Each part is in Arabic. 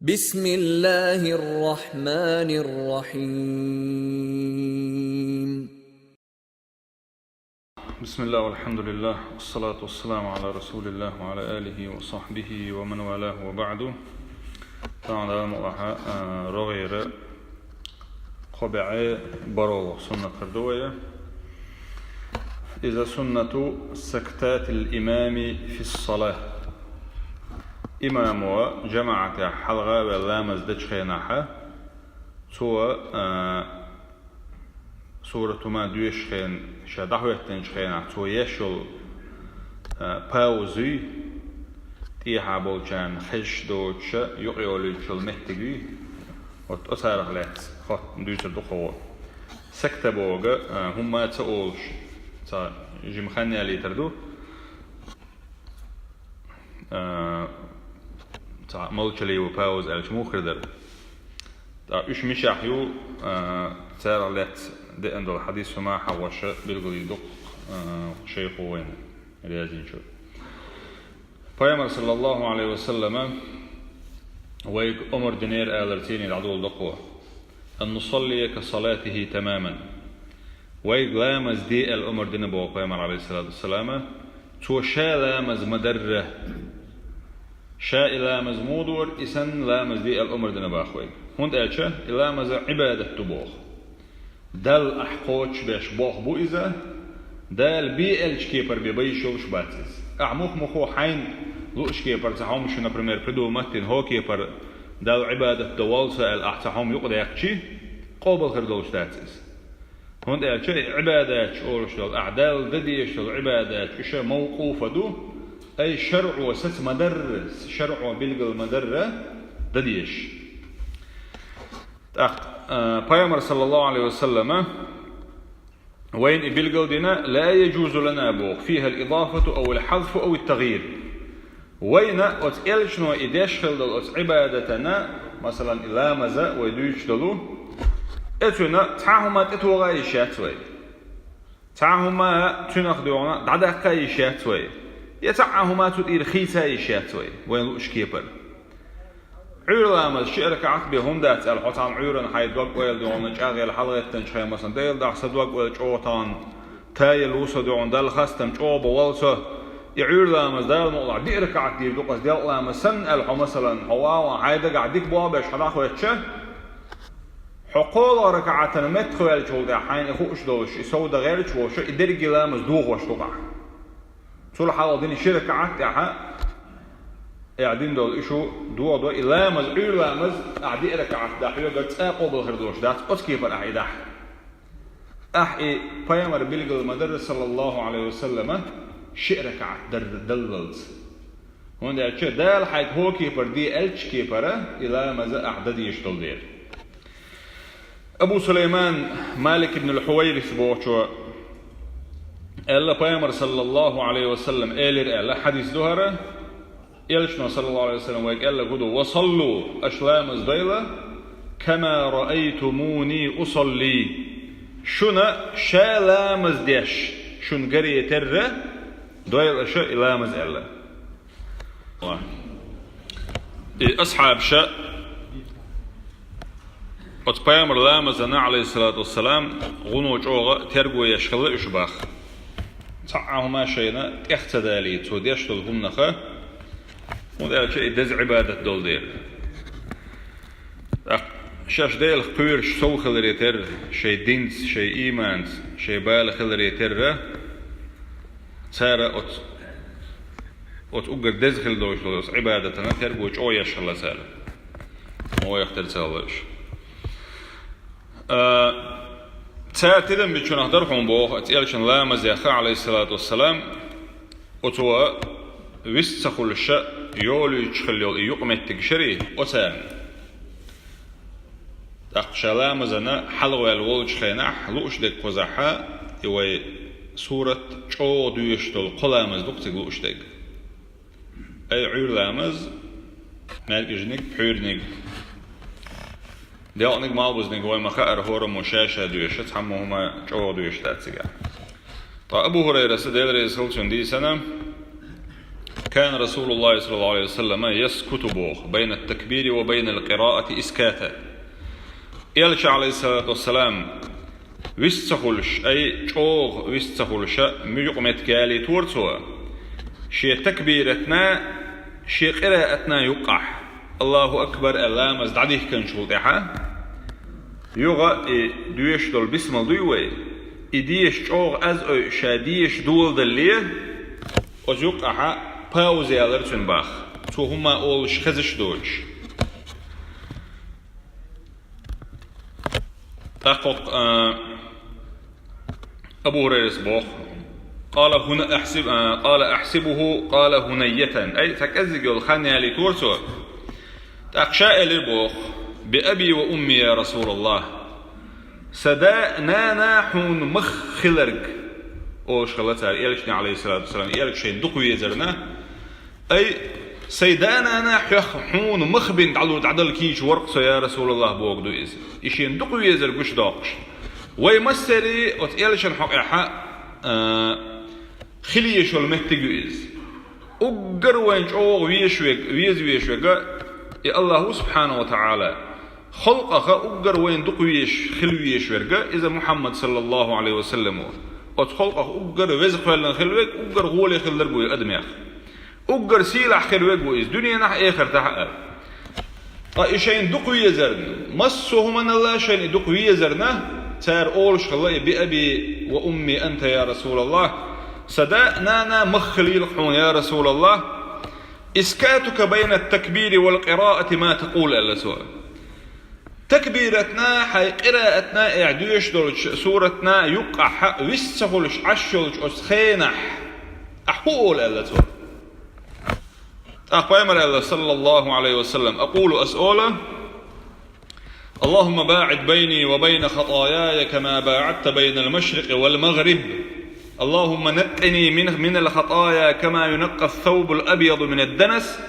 بسم الله الرحمن الرحيم. بسم الله والحمد لله والصلاة والسلام على رسول الله وعلى آله وصحبه ومن والاه وبعد. تعالى مؤها رغير قبعي برو سنة قردوية. إذا سنة سكتات الإمام في الصلاة إمام وجماعة حلغة واللامز دجخيناحة سوى سورة ما دوشخين شدحوة شخيناح سوى يشل باوزي تيحا بولجان خش دوتش يقيولي شل مهتقي وتأسارق لات خط دوشر دخوة سكتة بوغة هما تقولش جمخاني اللي تردو ملچلي وباوز الجموخر در إيش مشاحيو تسار لات ده عند الحديث ما حوش بالقلي دق شيخ وين ريازين شو فيامر صلى الله عليه وسلم ويك أمر دينير آلرتين العدو دقوة أن نصلي كصلاته تماما ويك لامز دي الأمر دين بو فيامر عليه الصلاة والسلام تو شا لامز مدره شا لامز مودور إسن لامز دي الأمر دين باخوي هند ألشة لامز عبادة تبوخ دل أحقوش باش بوخ بو إذا دل بي ألش كيبر بيبيشو شباتز أعموخ مخو حين لوش كيبر تحوم شو نبرمير بدو متن هو كيبر دل عبادة دوالسة الأحتحوم يقضي يكشي قوبل خردوش تاتز هند ألشة عبادات أورش دل أعدال دديش دل عبادات إشا موقوفة دو أي شرع وست مدرس شرع بلغ المدرة دديش پیامبر صلى الله عليه وسلم وين بلغ دينا لا يجوز لنا بوق فيها الإضافة أو الحذف أو التغيير وين أتألشنو إداشخل دل عبادتنا مثلا إلامزة ويدوش دلو أتونا تعهما تتوغا إشات وي تعهما تنخدونا دعدقا إشات وي يتعهما تدير خيسا إشات وي وين لوش كيبر عيرلام الشعر كعقبه هندات الحطام عيرن حيد وق ويل دون جاغي الحلقه تنشخي مثلا ديل داخ صدوق وجوتان تايل وسدون دل خستم جوب والسو يعيرلام دال موضع ديرك عدير دوقس ديل لام سن الح مثلا هوا حيد قاعدك بوابش حداخ ويتشه حقول ركعتن مدخل جولد حين خوش دوش يسود غير شوش يدرج لام دوغ وش توقع صلح حال دين شركه عد قاعدين دول إيشو دو إلامز إلامز قاعدين ركعت داحيو قلت قبل خردوش دات أسكيفر أحي داح أحي بيامر بلغ المدرس صلى الله عليه وسلم شئ ركعت دللز هون ده شئ دال حيث هو كيفر دي ألش كيفر إلامز أحدد يشتل دير أبو سليمان مالك بن الحويرث بوشو ألا بيامر صلى الله عليه وسلم إلر ألا حديث دهره يلشنا صلى الله عليه وسلم وقال له وصلوا أشلام الزبيلة كما رأيتموني أصلي شنا شالام الزديش شن قرية ترى دويل أشياء لام الزبيلة أصحاب شاء أتبايمر لام الزنا عليه الصلاة والسلام غنو جوغة ترقو يشخل إشباخ تعاهما شينا اختدى لي توديش تلهم نخا وذلك شيء دز عبادة دول دير شاش ديل خبير شو خلريتر شيء دينس شيء إيمان شيء بال خلريتر سارة أقدر دز خل دوش دوس عبادة أنا ترجوش أو يشهل سارة هو يختار سالش سارة تدم بتشون أحضرهم بوه أتيالشن لا مزيخ عليه الصلاة والسلام أتوا ويستخل الشاء يولي تخليل يقمت تجشري أسان أقشلام زنا حلوة الولج خيناح لوش دك قزحة يوي سورة جو دويشتل قلامز دكتك لوش دك أي عير لامز مالك جنك بحيرنك ديالنك مالبوزنك وي مخاءر هورم وشاشة دويشت حموهما جو دويشتات سيقا أبو هريرة سديل رئيس خلصون دي سنة كان رسول الله صلى الله عليه وسلم يسكت بوخ بين التكبير وبين القراءة إسكاتا. إلش عليه الصلاة والسلام ويستخلش أي شوغ ويستخلش ميقمت كالي تورتوا شي تكبيرتنا شي قراءتنا يقع الله أكبر الله مزدعده كان شوطيحا يوغا دويش دول بسم الدوي إديش شوغ أز أو شاديش دول دليه وزيقع باوزي ألرتن باخ تو هما أولش خزش دولش تحقق أبو هريرة بوخ قال هنا قال أحسبه قال هنية أي تكزج الخانية لتورسو تأقشاء للبوخ بأبي وأمي يا رسول الله سدا نانا حون مخ خلرق أوش خلتها إيلشني عليه الصلاة والسلام إيلش شيء دقوي يزرنا أي سيدانا ناح حون مخ بنت عدل كيش ورقص يا رسول الله بوق دو إز إشين دقوي يزر قش داقش ويمسري وتإيلشن حقيقة خليش والمهتقو إز أقر وينش أوغ ويشوك يا الله سبحانه وتعالى خلقك أقر وين دقويش خلويش ورقا إذا محمد صلى الله عليه وسلم خلقك أقر وزق ولا خلوك أقر غولي خلر بوي أدميخ أقر سيلح خلوك بوي دنيا نح آخر تحقق إشين دقوي زرنا مسه من الله شين دقوي زرنا تار أولش خلق بأبي وأمي أنت يا رسول الله سدا نانا مخلي الحون يا رسول الله إسكاتك بين التكبير والقراءة ما تقول ألا سؤال تكبيرتنا حي قراءتنا إعدوش دولش سورتنا يقع حق ويستخلش عشلش أسخينح أحقول ألا سؤال أقوامر الله صلى الله عليه وسلم أقول أسئلة اللهم باعد بيني وبين خطاياي كما باعدت بين المشرق والمغرب اللهم نقني من الخطايا كما ينقى الثوب الأبيض من الدنس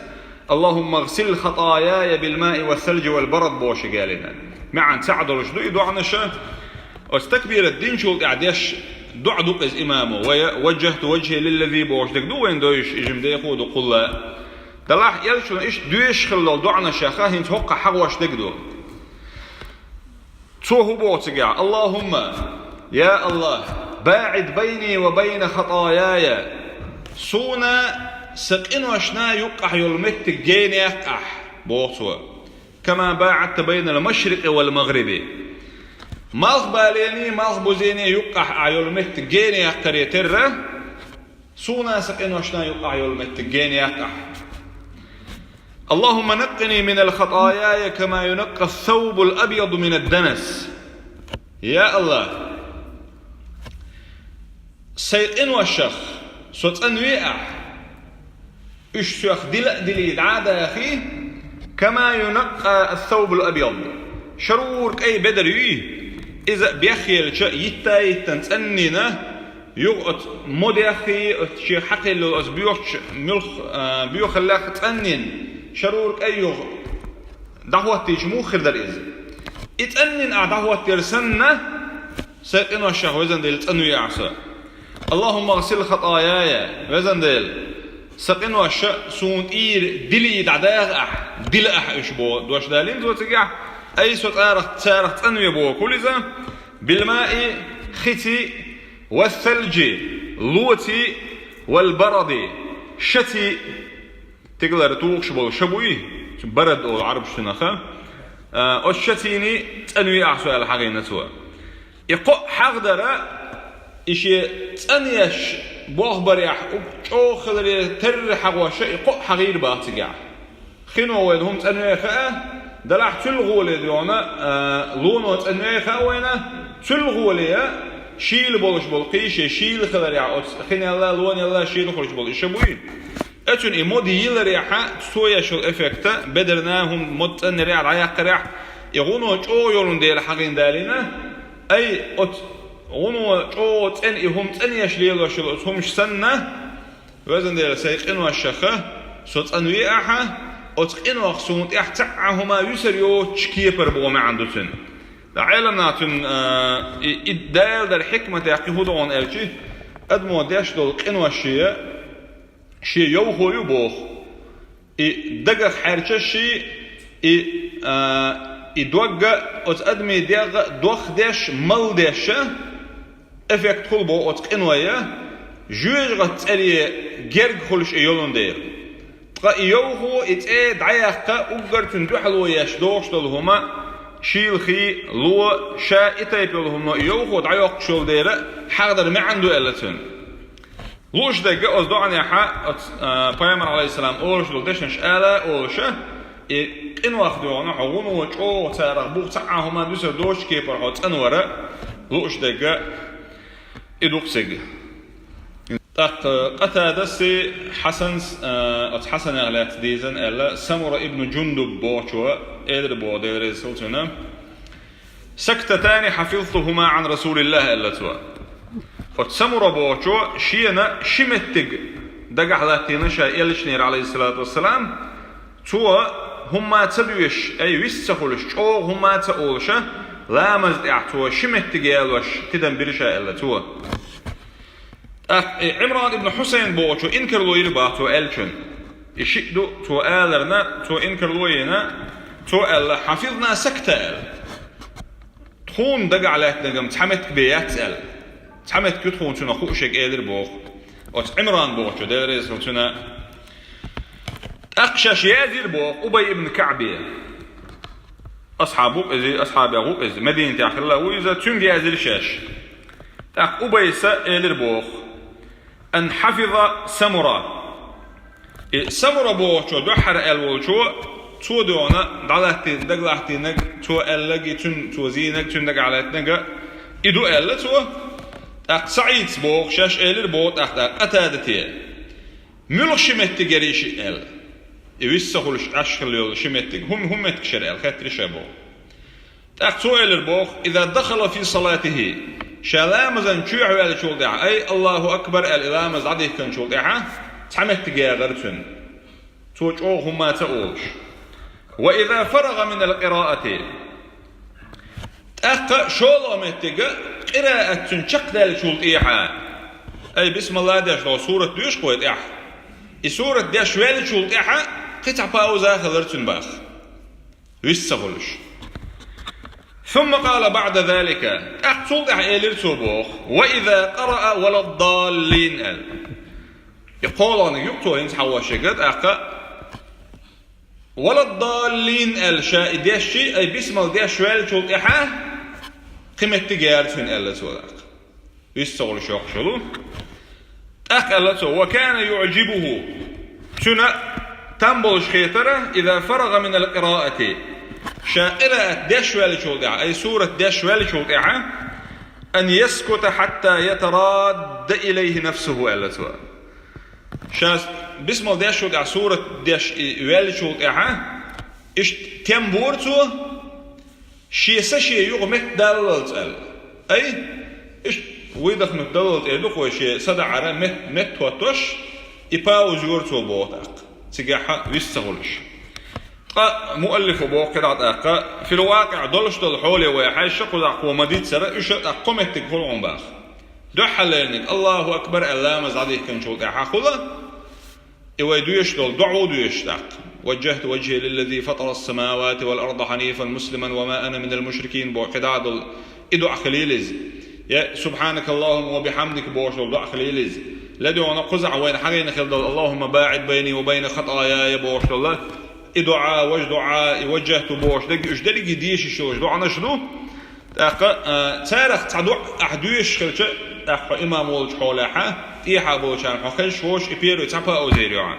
اللهم اغسل خطاياي بالماء والثلج والبرد بوش قالنا معا تعدل شدو يدعنا شا واستكبر الدين شو قعدش دع دقز إمامه ووجهت وجهي للذي بوش دك دو وين دويش إجم ديخود وقل لا دلاح يلشون إيش دويش خلال دعنا شاخاه هنت هقا حقوش دك دو توهو بوتقع اللهم يا الله باعد بيني وبين خطاياي سونا سقين وشنا يقح يلمت جين يقح بوتوا كما باعدت بين المشرق والمغرب مالخ باليني مالخ بوزيني يقح يلمت جين يقر يتر سونا سقين وشنا يقح يلمت جين يقح اللهم نقني من الخطايا كما ينقى الثوب الأبيض من الدنس يا الله سيقين وشخ صوت أنويع إيش شخ دليل عادة يا أخي كما ينقى الثوب الأبيض شرور كأي بدري إذا بيخيل يتا يتنسننا يقعد مود يا أخي شيء حقي لو أسبيوش ملخ بيوخ الله تنن شرور كأي دعوة تجمو خردر إذا اتنن دعوة ترسنا سيقين وشخ وزن دل تنويع عصا اللهم اغسل خطاياي وزن دل سقين وشا سون إير دلي دعداغ دل إشبو دوش دالين زو تقع أي سوت تارخ تنوي بو كل ذا بالماء ختي والثلج لوتي والبرد شتي تقدر توقش بو شبوي برد أو عرب شنخا الشتيني تنوي أحسو على حقين نتوا يقو حقدر إشي تنيش بوخبر يح أو خلري تر حقوش يقو حغير باتقع خنو ويدهم تنوي خا دلع تلغولي ديونا لونو تنوي خا وينا تلغولي شيل بولش بولقيش شيل خلري خن الله لون الله شيل خرج بول شبوي اتون ايمودي يلريحه سويا شو افكتا بدرناهم متن ريع عيق ريع يغونو جو يولون ديال حقين دالينا اي غونو جو تن يهم تن يشليلو شلوتهم سنه وزن ديال سيقين والشخه صوت انويعها اتقين وخصون احتعهما يسريو تشكيبر بو ما عندتن عالمناتن الدال در حكمه يقهودون الجي ادمو داش دول قين والشيه شي يوخو يبوخ دقق حرشة شي دوقع أدمي دوخ ديش مل ديش افكت خلبو قنوية جوج غتسألي جرق خلش يولون دير تقا يوخو دعيقا أقرتن دوحلو يشدوش دلهما شيلخي لو شا إتايبلهم يوخو دعيق شول دير حاضر ما عنده إلتن لوش دقة أصدعني بيامر عليه السلام أولش لو دشنش آلا أولشه إن واخدونا حغونو وجو تارغ بوق تعاهما دوسر دوش كيبر حوت أنورا لوش دقة إدوق سيج قتادة سي حسن أغلات ديزن ألا سمر ابن جندب بوشوا إدر بو دير سلطنا سكتتان حفظتهما عن رسول الله ألا توا سمر بوشوا شينا شمتق دقع لاتينا شا إلشنير عليه الصلاة والسلام توا هما تبيش أي ويستخلش أو هما تقولش لا مزد اعتوا شمتق يالوش تدن برشا ألا توا عمران ابن حسين بوشو إنكر لوير باهتو ألشن يشدو تو آلرنا تو إنكر لوينا تو ألا حفظنا سكتة أل تخون دقع لاتنا تحمت بيات أل تحمت كتخون تنا خوشك آلر بوخ عمران بوشو دير يسر تنا أقشش يازير بوخ أبي ابن كعبية أصحاب يغوب إزي مدينة آخر الله وإذا تنجي يازير شاش أبي سألر بوخ أن حفظ سمرة سمرة بوشو دوحر الولشو تو دونا دعلاتي دقلاتي نج تو ألقي تو زينك تون دقعلاتنج إدو ألا تو سعيد بوخ شاش ألر بوت أتادتي ملخ شمت جريش أل يوسخلش أشكل يول شمت هم تكشر أل خاطر شابو تو ألر بوخ إذا دخل في صلاته شلامزن شوع ولا شول دعاء أي الله أكبر الإلامز عديه كان شول دعاء تحمت تجاغرتن توجعوه هما تقولش وإذا فرغ من القراءة تأقى شول متجا قراءة شكل شول دعاء أي بسم الله داش لو سورة ديش قويت إح سورة داش ولا شول دعاء قطع باوزا خلرتن باخ يستغلش ثم قال بعد ذلك أقصد أحيالير سوبوخ وإذا قرأ ولا الضالين أل يقول أنا يقتو إنس حواشيقات أقا ولا الضالين أل شاء ديشي أي بسم الله ديش ويل شول إحا قمة تجارتين ألا سولاق يستغل شوق شلو أقا وكان يعجبه سنة تنبلش خيطرة إذا فرغ من القراءة شائرة داش والشودع أي سورة داش والشودع أن يسكت حتى يتراد إليه نفسه ألا سوا شاس بسم الله داش والشودع سورة داش والشودع إيش تنبورتو شيء سشيء يغمت دلالت أل أي إيش ويدخ متدلالت إدخ وشيء صدع على مت وتش يباوز يورتو بوتاق تجاح ويستغلش مؤلف بوقرة أقا في الواقع دلش دل حولي ويحاي شقل أقوى مديد سرق يشت أقومت تقول عن باخ دحل لأنك الله أكبر ألا مزعديه كان شوط أحاخذه إيوه دويش دل دعو دويش تاق وجهت وجهي للذي فطر السماوات والأرض حنيفا مسلما وما أنا من المشركين بوقرة دل إدو أخليلز يا سبحانك اللهم وبحمدك بوش دل دو أخليلز لدو أنا قزع وين حقين خلد اللهم باعد بيني وبين خطاياي بوش الله إدعاء وجدعاء وجهت بوش دق إيش دلقي ديش شو إيش دعنا شنو تاريخ تعدو أحدويش خلش إمام ولش حولها إيحا بوشان حخش وش إبيرو تابا أو زيريوان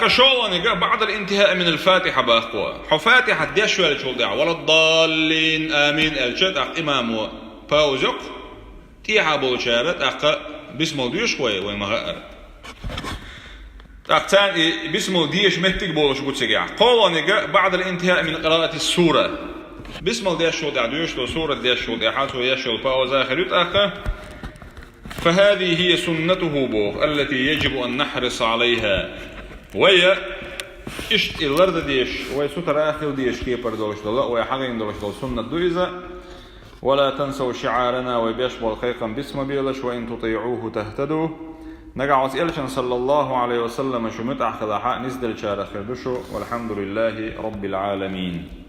شولانيقا بعد الانتهاء من الفاتحة باقوا حفاتحة ديش ولا شول دعا ولا الضالين آمين الشد إمام باوزق إيحا بوشارت بسم الله ديش وين مغار تاني بسم ديش مهتك بولش بوتسجع قولانيقا بعد الانتهاء من قراءة السورة بسم ديش شو دع ديش لو سورة ديش شو دع حاتو يشل باوز آخر يتأخى فهذه هي سنته بوخ التي يجب أن نحرص عليها ويا إشت الأرض ديش ويا ستر آخر ديش كيبر دولش الله ويا حقين دولش دول سنة دويزة ولا تنسوا شعارنا ويبيشبه الخيقا باسم بيلش وإن تطيعوه تهتدوا نقع وسئلة صلى الله عليه وسلم شو متع خذا حق نزدل شارخ والحمد لله رب العالمين.